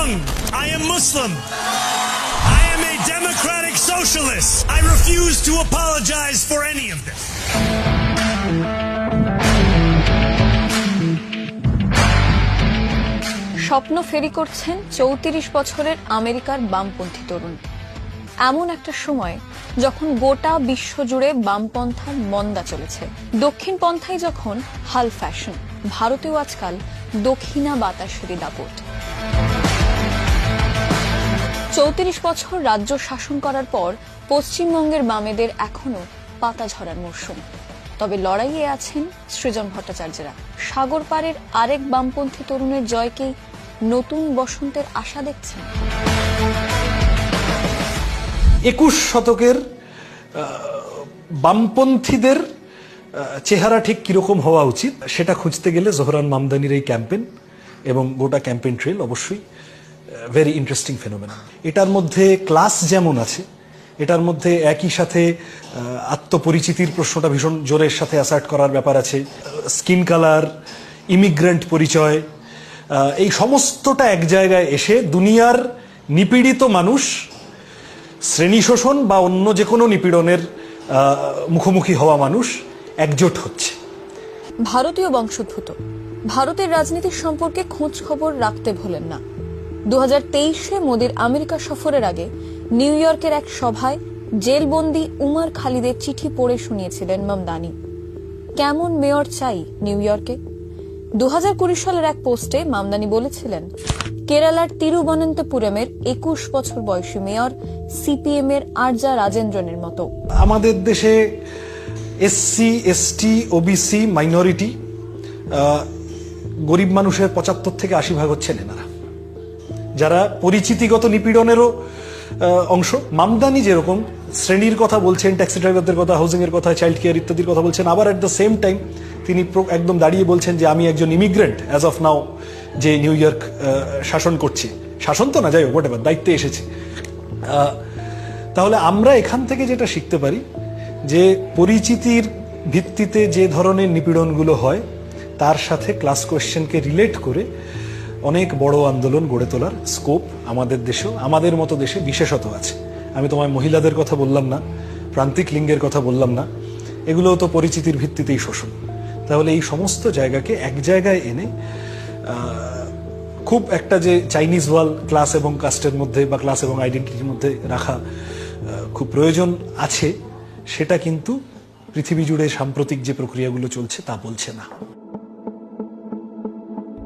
young. I am Muslim. I am a democratic socialist. I refuse to apologize for any of this. স্বপ্ন ফেরি করছেন ৩৪ বছরের আমেরিকার বামপন্থী তরুণ। এমন একটা সময় যখন গোটা বিশ্বজুড়ে বামপন্থা মন্দা চলেছে, দক্ষিণপন্থাই যখন হাল ফ্যাশন, ভারতেও আজকাল দক্ষিণা বাতাসেরই দাপট। ৩৪ বছর রাজ্য শাসন করার পর পশ্চিমবঙ্গের বামেদের এখনো পাতা ঝরার মরশুম। তবে লড়াইয়ে আছেন সৃজন ভট্টাচার্যরা। সাগর পাড়ের আরেক বামপন্থী তরুণের জয়কেই নতুন বসন্তের আশা দেখছেন। ২১ শতকের বামপন্থীদের চেহারা ঠিক কিরকম হওয়া উচিত সেটা খুঁজতে গেলে জোহরান মামদানির এই ক্যাম্পেইন এবং গোটা ক্যাম্পেইন ট্রেল অবশ্যই ভেরি ইন্টারেস্টিং ফেনোমেনা। এটার মধ্যে ক্লাস যেমন আছে, এটার মধ্যে একই সাথে আত্মপরিচিতির প্রশ্নটা ভীষণ জোরের সাথে অ্যাসার্ট করার ব্যাপার আছে, স্কিন কালার, ইমিগ্রেন্ট পরিচয়, এই সমস্তটা এক জায়গায় এসে দুনিয়ার নিপীড়িত মানুষ শ্রেণী শোষণ বা অন্য যে কোনো নিপীড়নের মুখোমুখি হওয়া মানুষ একজোট হচ্ছে। ভারতীয় বংশোদ্ভূত, ভারতের রাজনীতির সম্পর্কে খোঁজ খবর রাখতে ভোলেন না। 2023-এ মোদির আমেরিকা সফরের আগে নিউ ইয়র্কের এক সভায় জেলবন্দি উমর খালিদের চিঠি পড়ে শুনিয়েছিলেন মামদানি। কেমন মেয়র চাই নিউ ইয়র্কে? 2020 সালের এক পোস্টে মামদানি বলেছিলেন, কেরালার তিরুবনন্তপুরমের 21 বছর বয়সী মেয়র সিপিএম এর আরজা রাজেন্দ্রনের মতো। আমাদের দেশে এসসি, এসটি, ওবিসি, মাইনরিটি, গরিব মানুষের 75 থেকে 80% হচ্ছেন এনারা, যারা পরিচিতিগত নিপীড়নেরও অংশ। মামদানি যেরকম শ্রেণীর কথা বলছেন, ট্যাক্সি ড্রাইভারদের কথা, হাউজিং এর কথা, চাইল্ড কেয়ার ইত্যাদির কথা বলছেন, আবার এট দ্য সেম টাইম তিনি একদম দাঁড়িয়ে বলছেন যে আমি একজন ইমিগ্রেন্ট অ্যাজ অফ নাও, যে নিউ ইয়র্ক শাসন করছে। শাসন তো না, যাই হোক, হোয়াটএভার, দায়িত্বে এসেছে। তাহলে আমরা এখান থেকে যেটা শিখতে পারি যে পরিচিতির ভিত্তিতে যে ধরনের নিপীড়নগুলো হয় তার সাথে ক্লাস কোয়েশ্চেনকে রিলেট করে অনেক বড় আন্দোলন গড়ে তোলার স্কোপ আমাদের দেশেও, আমাদের মতো দেশে বিশেষত আছে। আমি তোমায় মহিলাদের কথা বললাম না, প্রান্তিক লিঙ্গের কথা বললাম না, এগুলোও তো পরিচিতির ভিত্তিতেই শোষণ। তাহলে এই সমস্ত জায়গাকে এক জায়গায় এনে খুব একটা যে চাইনিজ ওয়াল ক্লাস এবং কাস্টের মধ্যে বা ক্লাস এবং আইডেন্টিটির মধ্যে রাখা খুব প্রয়োজন আছে, সেটা কিন্তু পৃথিবী জুড়ে সাম্প্রতিক যে প্রক্রিয়াগুলো চলছে তা বলছে না।